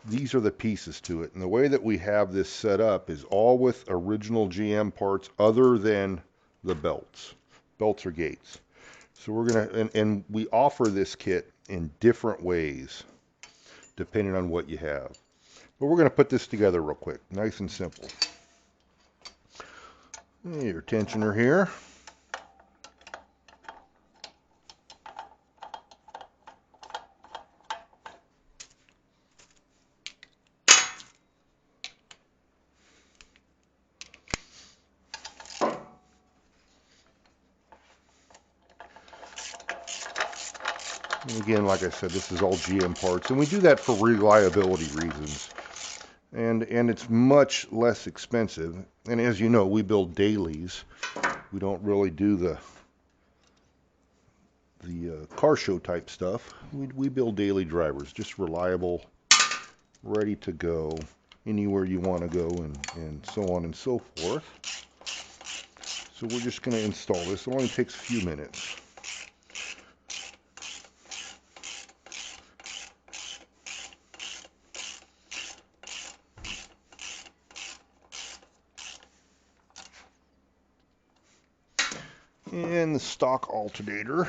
these are the pieces to it. And the way that we have this set up is all with original GM parts other than the belts or gates. So we're gonna, and we offer this kit in different ways depending on what you have. But we're gonna put this together real quick, nice and simple. Your tensioner here. And again, like I said, this is all GM parts, and we do that for reliability reasons. And it's much less expensive. And as you know, we build dailies. We don't really do the car show type stuff. We build daily drivers, just reliable, ready to go anywhere you want to go, and so on and so forth. So we're just going to install this. It only takes a few minutes. And the stock alternator.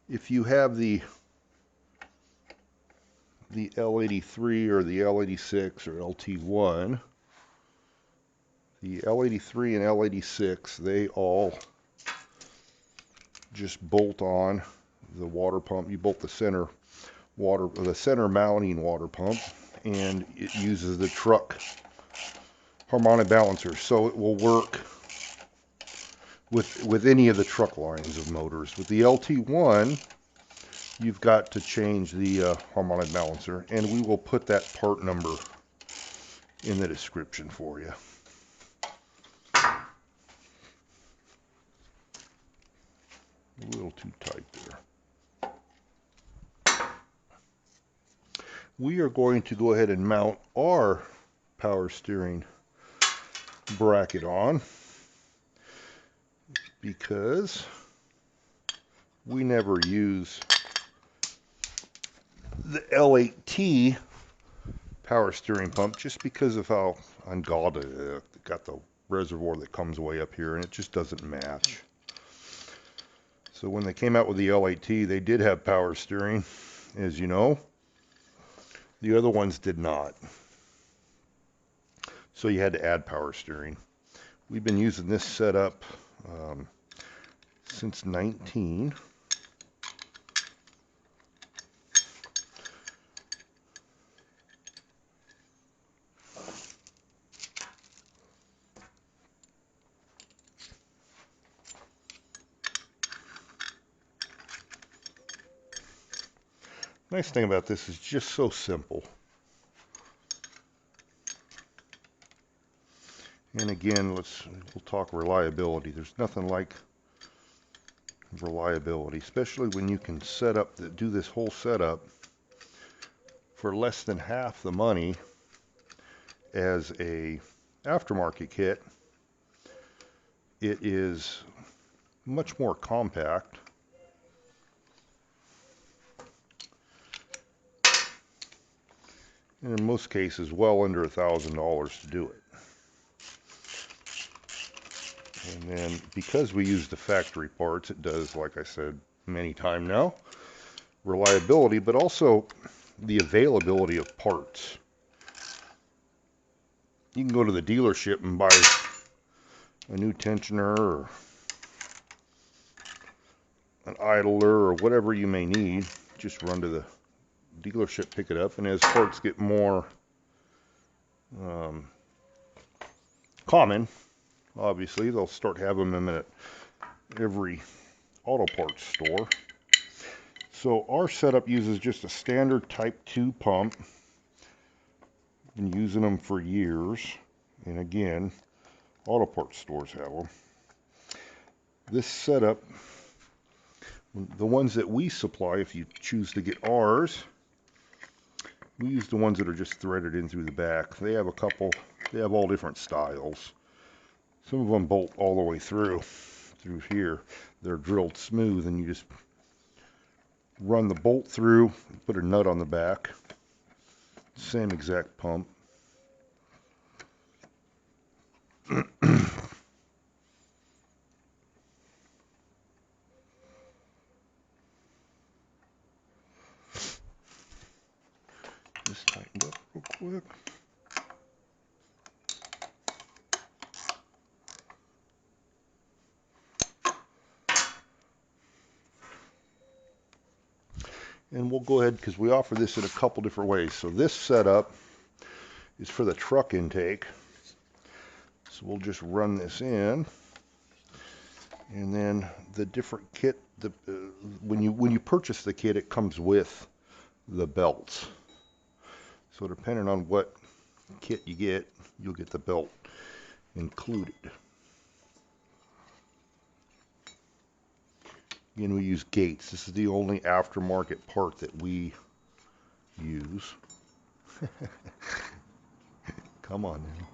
If you have the L83 or the L86 or LT1, the L83 and L86, they all just bolt on the water pump. You bolt the center mounting water pump, and it uses the truck Harmonic Balancer, so it will work with any of the truck lines of motors. With the LT1, you've got to change the Harmonic Balancer, and we will put that part number in the description for you. A little too tight there. We are going to go ahead and mount our power steering bracket on, because we never use the L8T power steering pump just because of how ungodly it got the reservoir that comes way up here, and it just doesn't match. So when they came out with the L8T, they did have power steering, as you know. The other ones did not. So you had to add power steering. We've been using this setup since 19. Nice thing about this is just so simple. And again, we'll talk reliability. There's nothing like reliability, especially when you can do this whole setup for less than half the money as a aftermarket kit. It is much more compact. And in most cases, well under $1,000 to do it. And then because we use the factory parts, it does, like I said many times now, reliability, but also the availability of parts. You can go to the dealership and buy a new tensioner or an idler or whatever you may need. Just run to the dealership, pick it up, and as parts get more common, obviously they'll start having them at every auto parts store. So our setup uses just a standard Type 2 pump. Been using them for years, and again, auto parts stores have them. This setup, the ones that we supply, if you choose to get ours, we use the ones that are just threaded in through the back. They have all different styles. Some of them bolt all the way through. through here. They're drilled smooth, and you just run the bolt through, put a nut on the back. Same exact pump. Just tightened up real quick. And we'll go ahead, because we offer this in a couple different ways. So this setup is for the truck intake. So we'll just run this in. And then the different kit, when you purchase the kit, it comes with the belts. So depending on what kit you get, you'll get the belt included. Again, we use Gates. This is the only aftermarket part that we use. Come on now.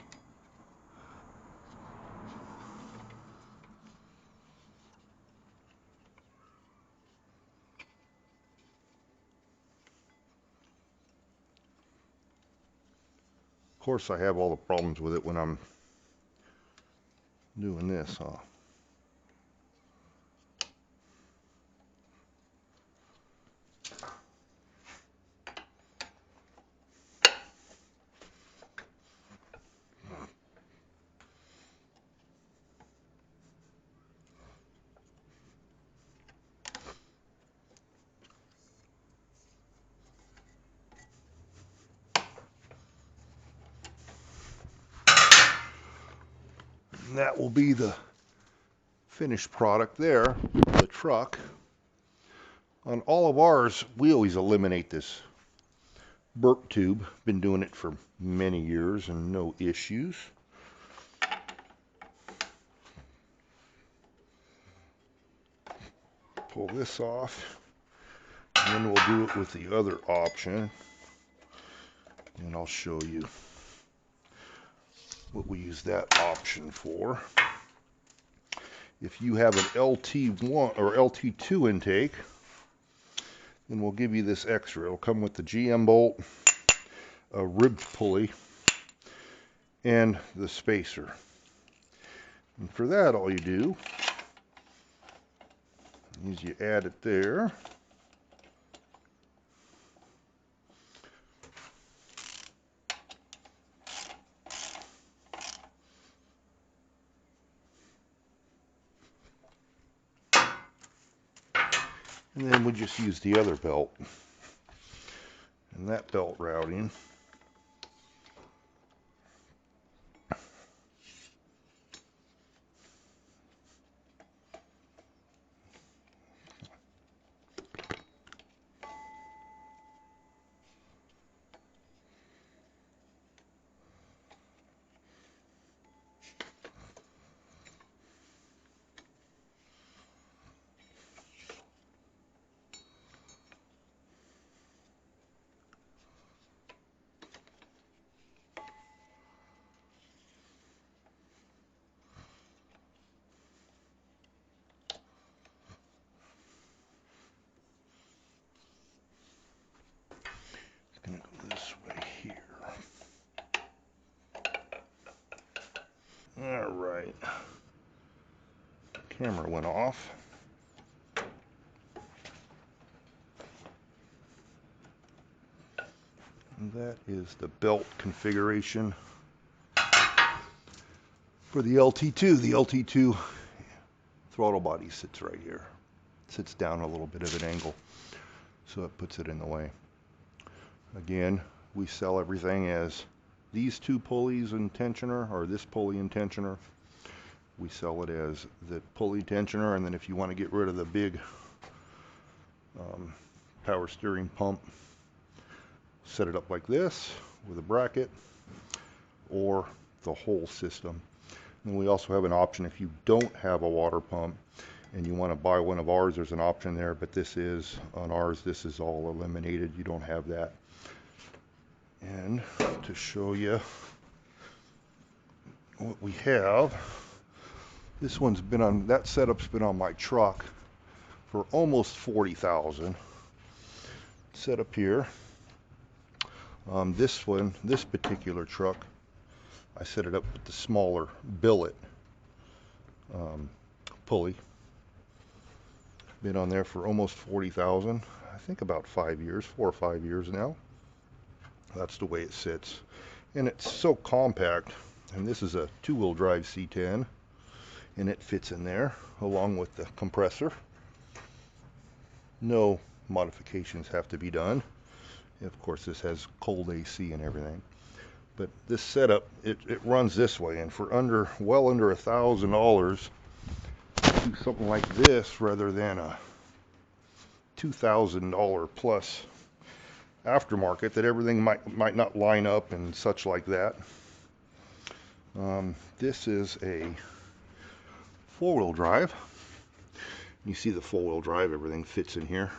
Of course, I have all the problems with it when I'm doing this, huh? And that will be the finished product there, the truck. On all of ours, we always eliminate this burp tube. Been doing it for many years and no issues. Pull this off, and then we'll do it with the other option, and I'll show you what we use that option for. If you have an LT1 or LT2 intake, then we'll give you this extra. It'll come with the GM bolt, a ribbed pulley, and the spacer. And for that, all you do is you add it there. And then we just use the other belt. And that belt routing is going to go this way here. All right. Camera went off. And that is the belt configuration for the LT2. The LT2 throttle body sits right here. Sits down a little bit of an angle, so it puts it in the way. Again, we sell everything as these two pulleys and tensioner, or this pulley and tensioner. We sell it as the pulley tensioner, and then if you want to get rid of the big power steering pump, set it up like this with a bracket, or the whole system. And we also have an option if you don't have a water pump and you want to buy one of ours, there's an option there, but this is, on ours, this is all eliminated. You don't have that. And to show you what we have, This one's been on, that setup's been on my truck for almost 40,000. Set up here. This particular truck, I set it up with the smaller billet pulley. Been on there for almost 40,000. I think about 5 years, 4 or 5 years now. That's the way it sits. And it's so compact. And this is a 2-wheel drive C10. And it fits in there along with the compressor. No modifications have to be done. Of course, this has cold AC and everything. But this setup, it runs this way. And for well under $1,000, do something like this rather than a $2,000 plus aftermarket that everything might not line up and such like that. This is a 4-wheel drive. You see the 4-wheel drive, everything fits in here.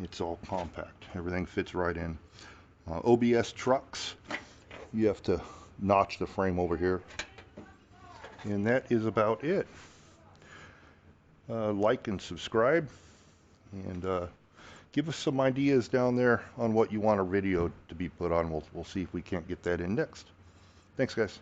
It's all compact, everything fits right in. OBS trucks, you have to notch the frame over here, and that is about it. Like and subscribe, and give us some ideas down there on what you want a video to be put on. We'll see if we can't get that in next. Thanks, guys.